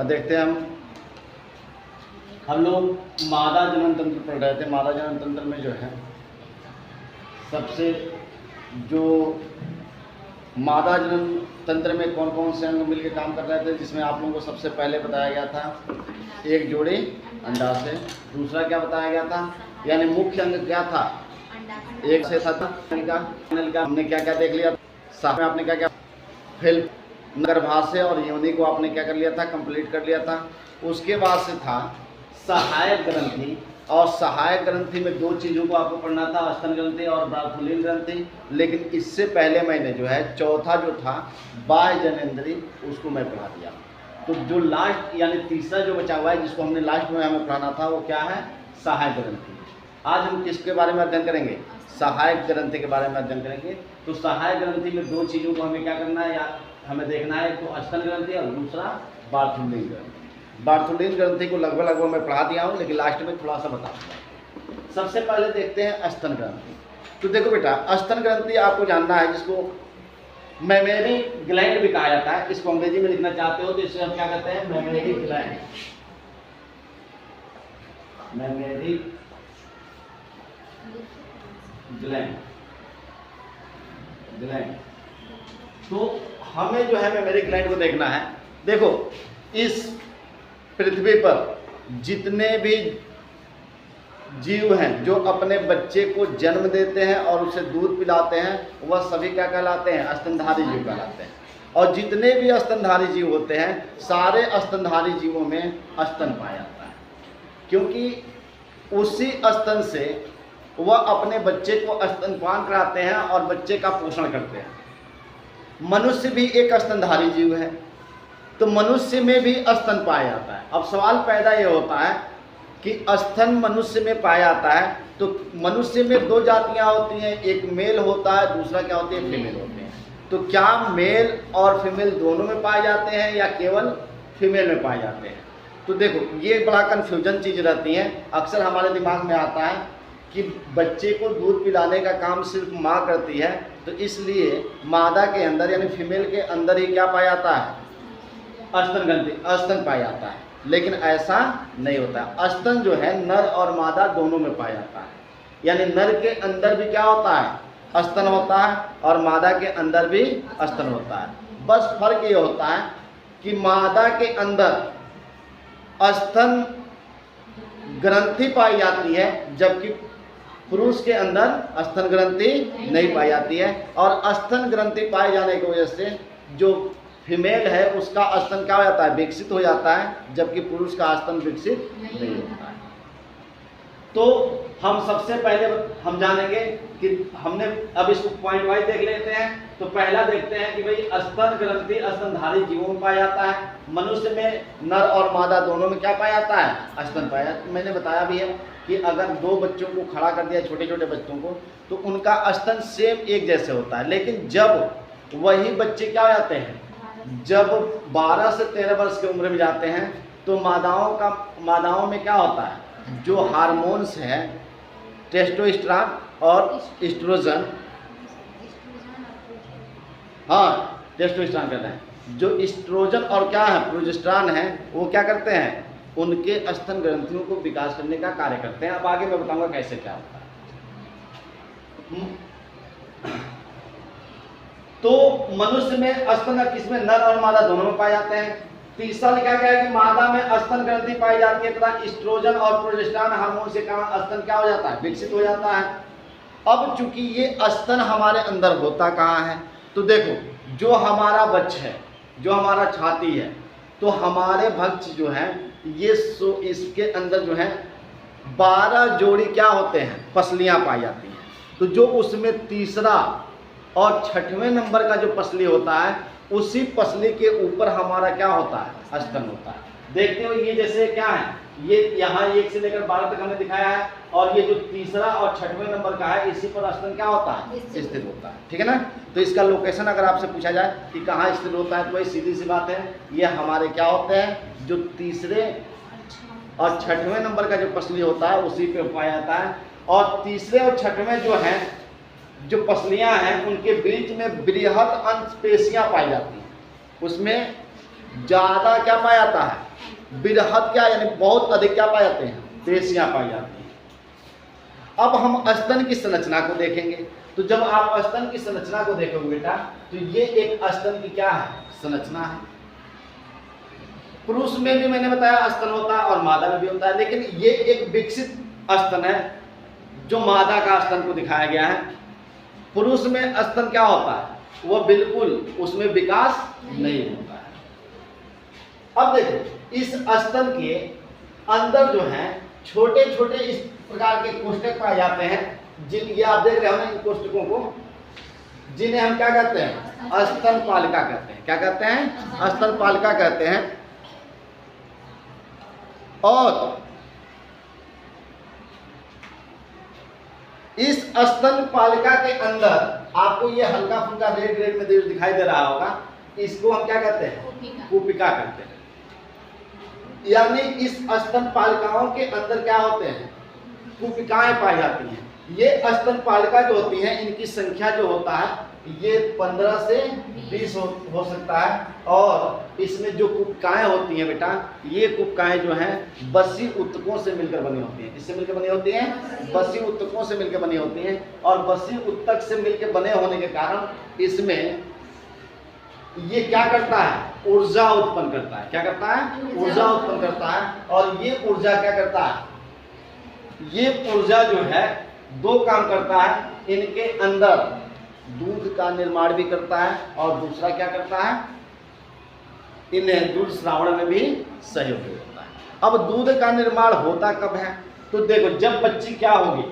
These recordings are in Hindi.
देखते हैं हम लोग मादा जनन तंत्र पढ़ रहे थे। मादा जनन तंत्र में जो है सबसे जो मादा जनन तंत्र में कौन कौन से अंग मिलकर काम कर रहे थे, जिसमें आप लोगों को सबसे पहले बताया गया था एक जोड़ी अंडाशय। दूसरा क्या बताया गया था, यानी मुख्य अंग क्या था, एक से था हमने क्या क्या देख लिया, साथ में आपने क्या क्या फिल्म गर्भाशय और योनि को आपने क्या कर लिया था, कंप्लीट कर लिया था। उसके बाद से था सहायक ग्रंथि, और सहायक ग्रंथि में दो चीज़ों को आपको पढ़ना था, स्तन ग्रंथि और बार्थुलीन ग्रंथि। लेकिन इससे पहले मैंने जो है चौथा जो था बाह्य जनेंद्रिय, उसको मैं पढ़ा दिया। तो जो लास्ट यानी तीसरा जो बचा हुआ है, जिसको हमने लास्ट में हमें पढ़ाना था, वो क्या है, सहायक ग्रंथि। आज हम किसके बारे में अध्ययन करेंगे, सहायक ग्रंथि के बारे में अध्ययन करेंगे। तो सहायक ग्रंथि में दो चीज़ों को हमें क्या करना है, या हमें देखना है, एक तो स्तन ग्रंथि और दूसरा बार्थुलीन ग्रंथि। बार्थुलीन ग्रंथि को लगभग मैं पढ़ा दिया हूँ, लेकिन लास्ट में थोड़ा सा बता दूँगा। सबसे पहले देखते हैं स्तन ग्रंथि। तो देखो बेटा, स्तन ग्रंथि आपको जानना है, जिसको मेमेरी ग्लैंड भी कहा जाता है। इसको अंग्रेजी में लिखना चाहते हो तो इसे हम क्या कहते हैं, mammary gland. Mammary gland gland तो हमें जो है मेमेरी ग्लैंड को देखना है। देखो, इस पृथ्वी पर जितने भी जीव हैं जो अपने बच्चे को जन्म देते हैं और उसे दूध पिलाते हैं, वह सभी क्या कहलाते हैं, स्तनधारी जीव कहलाते हैं। और जितने भी स्तनधारी जीव होते हैं, सारे स्तनधारी जीवों में स्तन पाया जाता है, क्योंकि उसी स्तन से वह अपने बच्चे को स्तनपान कराते हैं और बच्चे का पोषण करते हैं। मनुष्य भी एक स्तनधारी जीव है, तो मनुष्य में भी स्तन पाया जाता है। अब सवाल पैदा ये होता है कि स्तन मनुष्य में पाया जाता है, तो मनुष्य में दो जातियां होती हैं, एक मेल होता है, दूसरा क्या होती है, फीमेल होते हैं। तो क्या मेल और फीमेल दोनों में पाए जाते हैं या केवल फीमेल में पाए जाते हैं? तो देखो, ये बड़ा कन्फ्यूजन चीज़ रहती है। अक्सर हमारे दिमाग में आता है कि बच्चे को दूध पिलाने का काम सिर्फ माँ करती है, तो इसलिए मादा के अंदर यानी फीमेल के अंदर ही क्या पाया जाता है, स्तन ग्रंथि, स्तन पाया जाता है। लेकिन ऐसा नहीं होता है। स्तन जो है नर और मादा दोनों में पाया जाता है, यानी नर के अंदर भी क्या होता है, स्तन होता है, और मादा के अंदर भी स्तन होता है। बस फर्क ये होता है कि मादा के अंदर स्तन ग्रंथि पाई जाती है, जबकि पुरुष के अंदर स्तन ग्रंथि नहीं पाई जाती है। और स्तन ग्रंथि पाए जाने की वजह से जो फीमेल है उसका स्तन क्या हो जाता है, विकसित हो जाता है, जबकि पुरुष का स्तन विकसित नहीं होता है। तो हम सबसे पहले हम जानेंगे कि हमने अब इसको पॉइंट वाइज देख लेते हैं। तो पहला देखते हैं कि भाई स्तन ग्रंथि स्तनधारी जीवों में पाया जाता है। मनुष्य में नर और मादा दोनों में क्या पाया जाता है, स्तन पाया जाता है। मैंने बताया भी है कि अगर दो बच्चों को खड़ा कर दिया, छोटे छोटे बच्चों को, तो उनका स्तन सेम एक जैसे होता है। लेकिन जब वही बच्चे क्या हो जाते हैं, जब 12 से 13 वर्ष की उम्र में जाते हैं, तो मादाओं में क्या होता है, जो हार्मोन्स हैं, टेस्टोस्टेरोन और एस्ट्रोजन, हाँ टेस्टोस्टेरोन कहते हैं, जो एस्ट्रोजन और क्या है, प्रोजेस्टेरोन है, वो क्या करते हैं, उनके स्तन ग्रंथियों को विकास करने का कार्य करते हैं। अब आगे मैं बताऊंगा कैसे क्या होता है। तो मनुष्य में स्तन किसमें, नर और मादा दोनों में पाए जाते हैं। तीसरा लिखा गया है कि मादा में स्तन ग्रंथि पाई जाती है तथा एस्ट्रोजन और प्रोजेस्टेरोन हार्मोन से कारण स्तन क्या हो जाता है, विकसित हो जाता है। अब चूंकि ये स्तन हमारे अंदर होता कहाँ है, तो देखो, जो हमारा वक्ष है, जो हमारा छाती है, तो हमारे वक्ष जो है ये इसके अंदर जो है 12 जोड़ी क्या होते हैं, पसलियाँ पाई जाती हैं। तो जो उसमें तीसरा और 6वें नंबर का जो पसली होता है, उसी पसली के ऊपर हमारा क्या होता है, स्तन होता है। देखते हो, ये जैसे क्या है, ये यहाँ 1 से लेकर 12 तक हमने दिखाया है, और ये जो तीसरा और 6वें नंबर का है, इसी पर स्तन क्या होता है, स्थित होता है। ठीक है ना। तो इसका लोकेशन अगर आपसे पूछा जाए कि कहाँ स्थित होता है, तो वही सीधी सी बात है, ये हमारे क्या होते हैं, जो तीसरे और 6वें नंबर का जो पसली होता है, उसी पे पाया जाता है। और तीसरे और 6वें जो है, जो पसलियां हैं, उनके बीच में बृहद अंश पेशियां पाई जाती हैं। उसमें ज़्यादा क्या पाया जाता है, बृहद क्या यानी बहुत अधिक क्या पाए जाते हैं, पेशियां पाई जाती हैं। अब हम स्तन की संरचना को देखेंगे। तो जब आप स्तन की संरचना को देखोगे बेटा, तो ये एक स्तन की क्या है, संरचना है। पुरुष में भी मैंने बताया स्तन होता है और मादा में भी होता है, लेकिन ये एक विकसित स्तन है जो मादा का स्तन को दिखाया गया है। पुरुष में स्तन क्या होता है, वह बिल्कुल उसमें विकास नहीं होता है। अब देखो इस स्तन के अंदर जो है छोटे छोटे इस प्रकार के कोष्ठक पाए जाते हैं, जिन ये आप देख रहे हो ना इन कोष्ठकों को, जिन्हें हम क्या कहते हैं, स्तन पालिका कहते हैं। क्या कहते हैं, स्तन पालिका कहते हैं। और इस स्तन पालिका के अंदर आपको ये हल्का फुल्का रेड रेड में दिखाई दे रहा होगा, इसको हम क्या कहते हैं, कूपिका कहते हैं। यानी इस स्तन पालिकाओं के अंदर क्या होते हैं, कूपिकाएं पाई जाती हैं। ये स्तन पालिका जो होती हैं, इनकी संख्या जो होता है ये 15 से 20 हो सकता है। और इसमें जो कूपिकाएं होती हैं बेटा, ये कूपिकाएं जो हैं बसी उत्तकों से मिलकर बनी होती हैं। किससे मिलकर बनी होती हैं, बसी उत्तकों से मिलकर बनी होती हैं। और बसी उत्तक से मिलकर बने होने के कारण इसमें ये क्या करता है, ऊर्जा उत्पन्न करता है। क्या करता है, ऊर्जा उत्पन्न करता है। और ये ऊर्जा क्या करता है, ये ऊर्जा जो है दो काम करता है, इनके अंदर दूध का निर्माण भी करता है और दूसरा क्या करता है, इन्हें दूध श्रावण में भी सहयोग होता है। अब दूध का निर्माण होता कब है, तो देखो जब बच्ची क्या होगी,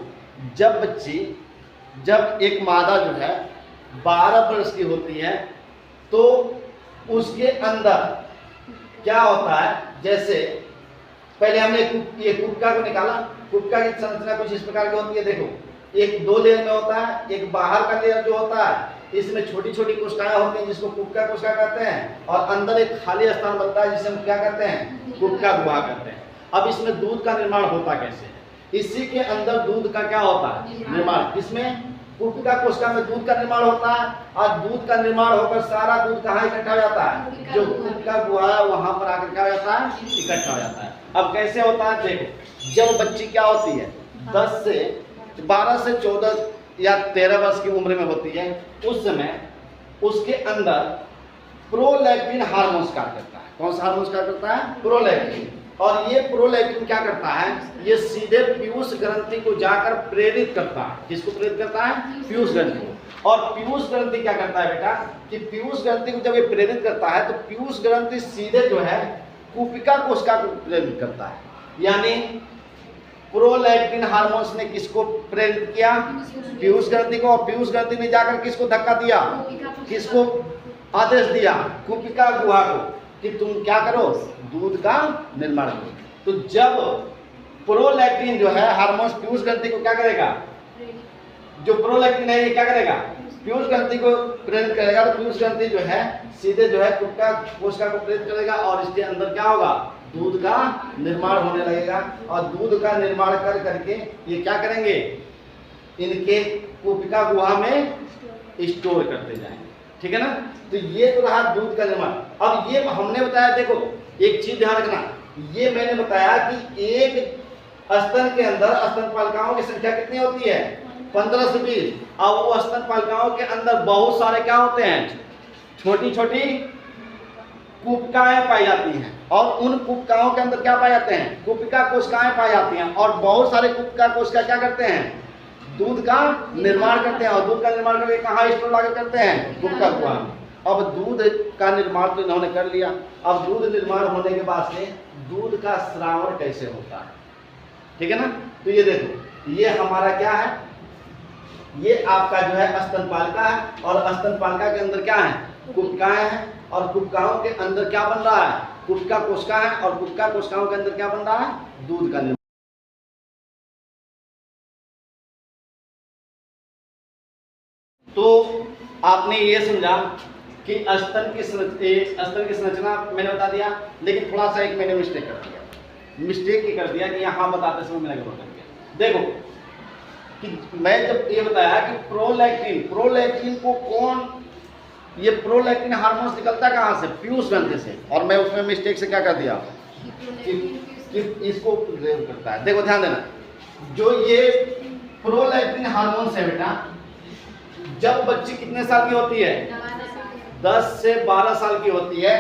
जब एक मादा जो है 12 वर्ष की होती है, तो उसके अंदर क्या होता है, जैसे पहले हमने ये कुक्का को निकाला। कुक्का की संरचना कुछ इस प्रकार की होती है। देखो एक दो लेयर में होता है, एक बाहर का लेयर जो होता है इसमें छोटी छोटी कोशिकाएं होती हैं जिसको कुक्का कोशिका कहते हैं, और अंदर एक खाली स्थान बनता है जिसे हम क्या कहते हैं, कुक्का गुहा कहते हैं। अब इसमें दूध का निर्माण होता कैसे है, इसी के अंदर दूध का क्या होता है, निर्माण। किसमें, कुक्का कोशिका में दूध का निर्माण होता है। और दूध का निर्माण होकर सारा दूध कहाँ इकट्ठा हो जाता है, जो कुक्का गुहा है वहां पर आकर क्या हो जाता है, इकट्ठा हो जाता है। अब कैसे होता है, देखो जब बच्ची क्या होती है 12 से 14 या 13 वर्ष की उम्र में होती है, उस समय उसके अंदर प्रोलैक्टिन हार्मोन्स कार्य करता है। कौन सा हार्मोन्स कार्य करता है, प्रोलैक्टिन। और ये प्रोलैक्टिन क्या करता है, ये सीधे पीयूष ग्रंथि को जाकर प्रेरित करता है। किसको प्रेरित करता है, पीयूष ग्रंथि को। और पीयूष ग्रंथि क्या करता है बेटा, कि पीयूष ग्रंथि को जब ये प्रेरित करता है तो पीयूष ग्रंथि सीधे जो है कूपिका कोशिका को प्रेरित करता है। यानी प्रोलैक्टिन हार्मोन्स ने किसको प्रेरित किया, पीयूष ग्रंथि को। और पीयूष ग्रंथि ने जाकर किसको धक्का दिया, किसको आदेश दिया, कूपिका गुहा को, कि तुम क्या करो, दूध का निर्माण करो। तो जब प्रोलैक्टिन जो है हार्मोन्स पीयूष ग्रंथि को क्या करेगा, जो प्रोलैक्टिन है ये क्या करेगा, पीयूष ग्रंथि को प्रेरित करेगा। तो पीयूष ग्रंथि जो है सीधे जो है कूपिका कोशिका को प्रेरित करेगा और इसके अंदर क्या होगा, दूध का निर्माण होने लगेगा। और दूध का निर्माण कर करके ये क्या करेंगे, इनके कूपिका गुहा में स्टोर करते जाएंगे। ठीक है ना। तो ये तो रहा दूध का निर्माण। अब ये हमने बताया, देखो एक चीज ध्यान रखना, ये मैंने बताया कि एक स्तन के अंदर स्तन पालिकाओं की संख्या कितनी होती है, 15 से 20। अब वो स्तन पालिकाओं के अंदर बहुत सारे क्या होते हैं, छोटी छोटी कूपिकाएं पाई जाती हैं। और उन कूपिकाओं के अंदर क्या पाए जाते हैं, कूपिका कोशिकाएं पाई जाती हैं। और बहुत सारे कूपिका कोशिका क्या करते हैं, दूध का निर्माण करते हैं। और दूध का निर्माण करके कहाँ स्टोर लाकर करते हैं, कूपिका गुहा में। अब दूध का निर्माण तो इन्होंने कर लिया। अब दूध निर्माण होने के बाद से दूध का श्रावण कैसे होता है, ठीक है ना। तो ये देखो, ये हमारा क्या है, ये आपका जो है स्तन पालिका है। और स्तन पालिका के अंदर क्या है, कूपिकाएं हैं। और कूपिकाओं के अंदर क्या बन रहा है, कूपिका कोशिका है। और कूपिका कोशिकाओं के अंदर क्या बन रहा है, दूध का निर्माण। तो आपने ये समझा कि स्तन की संरचना मैंने बता दिया, लेकिन थोड़ा सा एक मैंने मिस्टेक कर दिया। मिस्टेक ये कर दिया कि यहाँ बताते समय मैंने गलत कर दिया। देखो कि मैं जब ये बताया कि प्रोलैक्टिन को कौन ये प्रोलैक्टिन हार्मोन निकलता कहाँ से? पीयूष ग्रंथि से। और मैं उसमें मिस्टेक से क्या कर दिया कि इसको प्रेरित करता है। देखो ध्यान देना, जो ये प्रोलैक्टिन हार्मोन है बेटा, जब बच्ची कितने साल की होती है? 10 से 12 साल की होती है,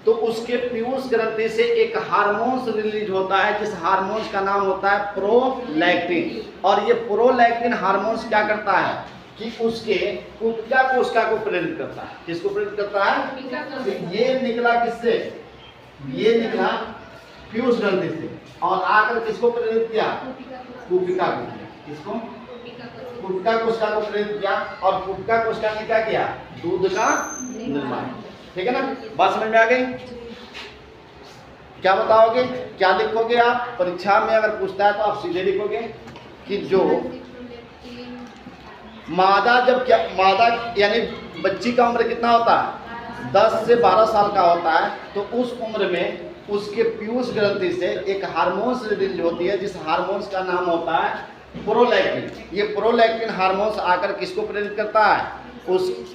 तो उसके पीयूष ग्रंथि से एक हार्मोन्स रिलीज होता है, जिस हार्मोन्स का नाम होता है प्रोलैक्टिन। और ये प्रोलैक्टिन हार्मोन्स क्या करता है कि उसके कुपिका कोशिका को प्रेरित करता है। किसको प्रेरित करता है? तो ये निकला किससे? ये निकला पीयूष ग्रंथि से, और आकर किसको प्रेरित किया? कुपिका को किया। किसको? कुपिका कोशिका को प्रेरित किया। और कुपिका कोशिका ने क्या किया? दूध का निर्माण। ठीक है ना? बात समझ में आ गई? क्या बताओगे? क्या लिखोगे आप? परीक्षा में अगर पूछता है तो आप सीधे लिखोगे कि जो मादा, जब क्या मादा यानी बच्ची का उम्र कितना होता है? 10 से 12 साल का होता है, तो उस उम्र में उसके पीयूष ग्रंथि से एक हार्मोन्स रिलीज होती है, जिस हार्मोन्स का नाम होता है प्रोलैक्टिन। ये प्रोलैक्टिन हार्मोन्स आकर किसको प्रेरित करता है? उस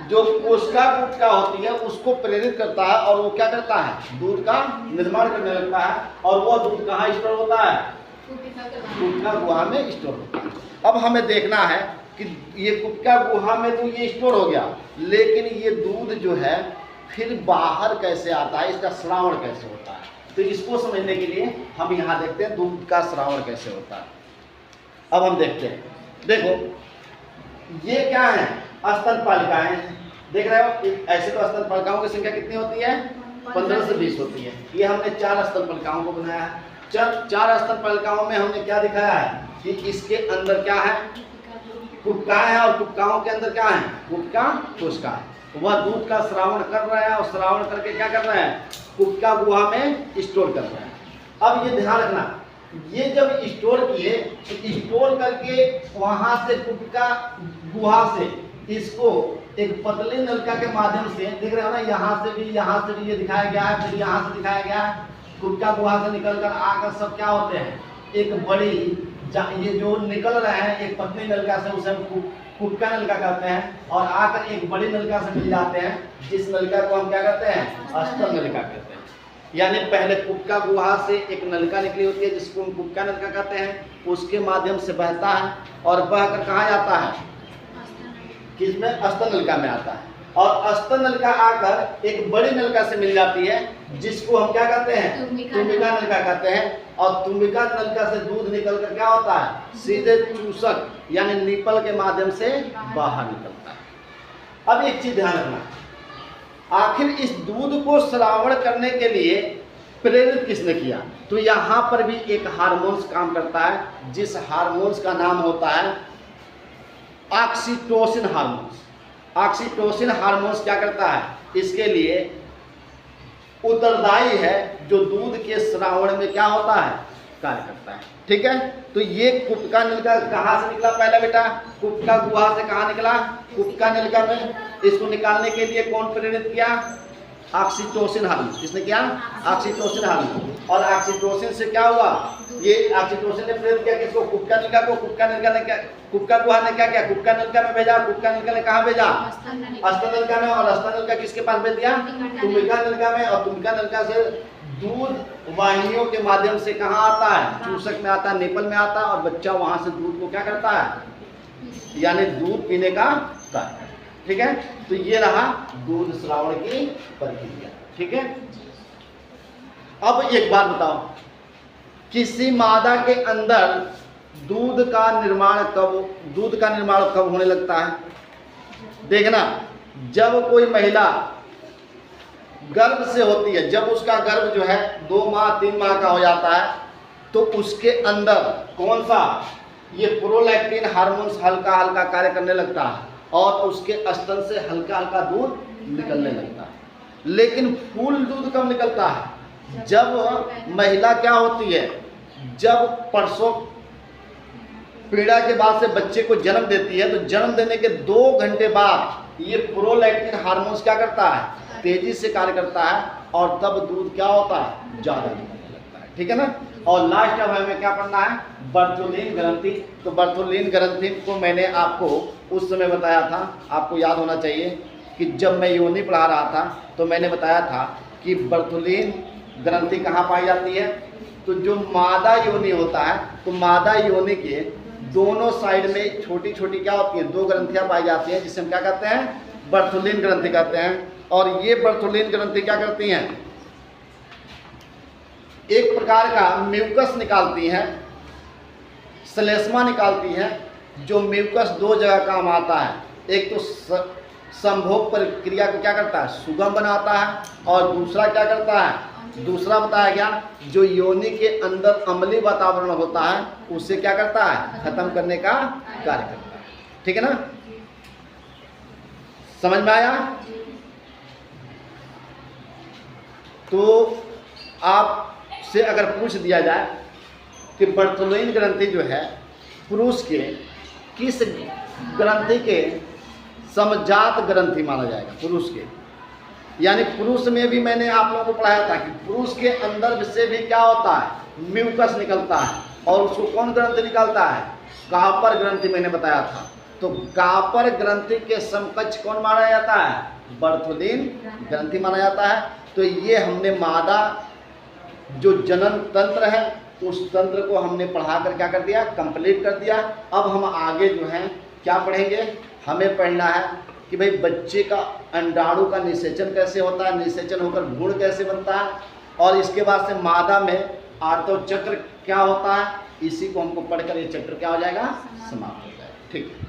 जो कोशिका गुटका होती है उसको प्रेरित करता है, और वो क्या करता है? दूध का निर्माण करने लगता है। और वो दूध कहाँ स्टोर होता है? कुपिका गुहा में स्टोर होता है। अब हमें देखना है कि ये कुपिका गुहा में तो ये स्टोर हो गया, लेकिन ये दूध जो है फिर बाहर कैसे आता है, इसका श्रावण कैसे होता है? तो इसको समझने के लिए हम यहाँ देखते हैं दूध का श्रावण कैसे होता है। अब हम देखते हैं। देखो ये क्या है? स्तनपालिकाएं। देख रहे हो? ऐसे तो स्तनपालिकाओं की संख्या कितनी होती है? 15 से 20 होती है। ये हमने 4 स्तनपालिकाओं को बनाया है। 4 स्तनपालिकाओं में हमने क्या दिखाया है कि इसके अंदर क्या है? कुपिकाएं है, और कुपिकाओं के अंदर क्या है? कुपिका कोशिका है। वह दूध का श्रावण कर रहा है, और श्रावण करके क्या कर रहे हैं? कुपिका गुहा में स्टोर कर रहे हैं। अब ये ध्यान रखना, ये जब स्टोर किए तो स्टोर करके वहां से कुपिका गुहा से इसको एक पतले नलिका के माध्यम से, देख रहे हो ना, यहाँ से भी ये दिखाया गया है, फिर यहाँ से दिखाया गया है। कुपिका गुहा से निकलकर आकर सब क्या होते हैं? एक बड़ी, ये जो निकल रहे हैं एक पतली नलिका से, उसे हम कुपिका नलिका कहते हैं, और आकर एक बड़ी नलिका से मिल जाते हैं, जिस नलिका को हम क्या कहते हैं? स्तन नलिका कहते हैं। यानी पहले कुपिका गुहा से एक नलिका निकली होती है, जिसको हम कुपिका नलिका कहते हैं, उसके माध्यम से बहता है, और बहकर कहाँ जाता है? किसमें? स्तन नलिका में आता है। और स्तन नलिका आकर एक बड़ी नलिका से मिल जाती है, जिसको हम क्या कहते हैं? तुम्बिका नलिका कहते हैं। और तुम्बिका नलिका से दूध निकलकर क्या होता है? सीधे चूसक यानी निपल के माध्यम से बाहर निकलता है। अब एक चीज ध्यान रखना, आखिर इस दूध को श्रावण करने के लिए प्रेरित किसने किया? तो यहाँ पर भी एक हार्मोन्स काम करता है, जिस हार्मोन्स का नाम होता है ऑक्सीटोसिन हार्मोन्स। ऑक्सीटोसिन हार्मोन्स क्या करता है? इसके लिए उत्तरदायी है, जो दूध के श्रावण में क्या होता है? कार्य करता है। ठीक है? तो ये कुपिका नलिका कहाँ से निकला? पहले बेटा कुपिका गुहा से कहाँ निकला? कुपिका नलिका में। इसको निकालने के लिए कौन प्रेरित किया? Oxytocin hormone. किसने किया? Oxytocin hormone. और ऑक्सीटोसिन से क्या हुआ? ये ऑक्सीटोसिन ने प्रेरित किया किसको? कुपिका नलिका को। कुपिका नलिका ने क्या, कुपिका गुहा ने क्या किया? कुपिका नलिका में भेजा। कुपिका नलिका ने कहाँ भेजा? स्तन नलिका में। और स्तन नलिका किसके पास भेज दिया? तुम्बिका नलिका में। और तुम्बिका नलिका से दूध वाहिनियों के माध्यम से कहाँ आता है? चूसक में आता है, निपल में आता है, और बच्चा वहां से दूध को क्या करता है? यानी दूध पीने का कार्य। ठीक है? तो ये रहा दूध श्रावण की प्रक्रिया। ठीक है? अब एक बात बताओ, किसी मादा के अंदर दूध का निर्माण कब होने लगता है? देखना, जब कोई महिला गर्भ से होती है, जब उसका गर्भ जो है 2 माह 3 माह का हो जाता है, तो उसके अंदर कौन सा? ये प्रोलैक्टिन हार्मोन्स हल्का हल्का कार्य करने लगता है, और उसके स्तन से हल्का हल्का दूध निकलने लगता है। लेकिन फूल दूध कब निकलता है? जब महिला क्या होती है? जब प्रसव पीड़ा के बाद से बच्चे को जन्म देती है, तो जन्म देने के 2 घंटे बाद ये प्रोलैक्टिन हार्मोन्स क्या करता है? तेजी से कार्य करता है, और तब दूध क्या होता है? ज़्यादा निकलने लगता है। ठीक है ना? और लास्ट अब हमें क्या पढ़ना है? बर्थोलिन ग्रंथि। तो बर्थोलिन ग्रंथि को मैंने आपको उस समय बताया था, आपको याद होना चाहिए कि जब मैं योनि पढ़ा रहा था तो मैंने बताया था कि बर्थोलिन ग्रंथि कहाँ पाई जाती है। तो जो मादा योनि होता है, तो मादा योनि के दोनों साइड में छोटी छोटी क्या होती हैं, 2 ग्रंथियाँ पाई जाती हैं, जिसे हम क्या कहते हैं, बर्थोलिन ग्रंथि कहते हैं। और ये बर्थोलिन ग्रंथि क्या करती हैं, एक प्रकार का म्यूकस निकालती हैं, श्लेष्मा निकालती हैं। जो म्यूकस 2 जगह काम आता है, एक तो संभोग प्रक्रिया को क्या करता है, सुगम बनाता है, और दूसरा क्या करता है, दूसरा बताया गया, जो योनि के अंदर अम्लीय वातावरण होता है उसे क्या करता है, खत्म करने का कार्य करता है। ठीक है ना, समझ में आया। तो आपसे अगर पूछ दिया जाए कि बर्थोलिन ग्रंथि जो है पुरुष के किस ग्रंथि के समजात ग्रंथि माना जाएगा, पुरुष के, यानी पुरुष में भी मैंने आप लोगों को पढ़ाया था कि पुरुष के अंदर से भी क्या होता है, म्यूकस निकलता है, और उसको कौन ग्रंथि निकालता है, कापर ग्रंथि मैंने बताया था। तो कापर ग्रंथि के समकक्ष कौन माना जाता है, बर्थोलिन ग्रंथि माना जाता है। तो ये हमने मादा जो जनन तंत्र है उस तंत्र को हमने पढ़ाकर क्या कर दिया, कंप्लीट कर दिया। अब हम आगे जो है क्या पढ़ेंगे, हमें पढ़ना है कि भाई बच्चे का अंडाणु का निषेचन कैसे होता है, निषेचन होकर भ्रूण कैसे बनता है, और इसके बाद से मादा में आर्तव चक्र क्या होता है। इसी को हमको पढ़कर ये चैप्टर क्या हो जाएगा, समाप्त हो जाएगा। ठीक है।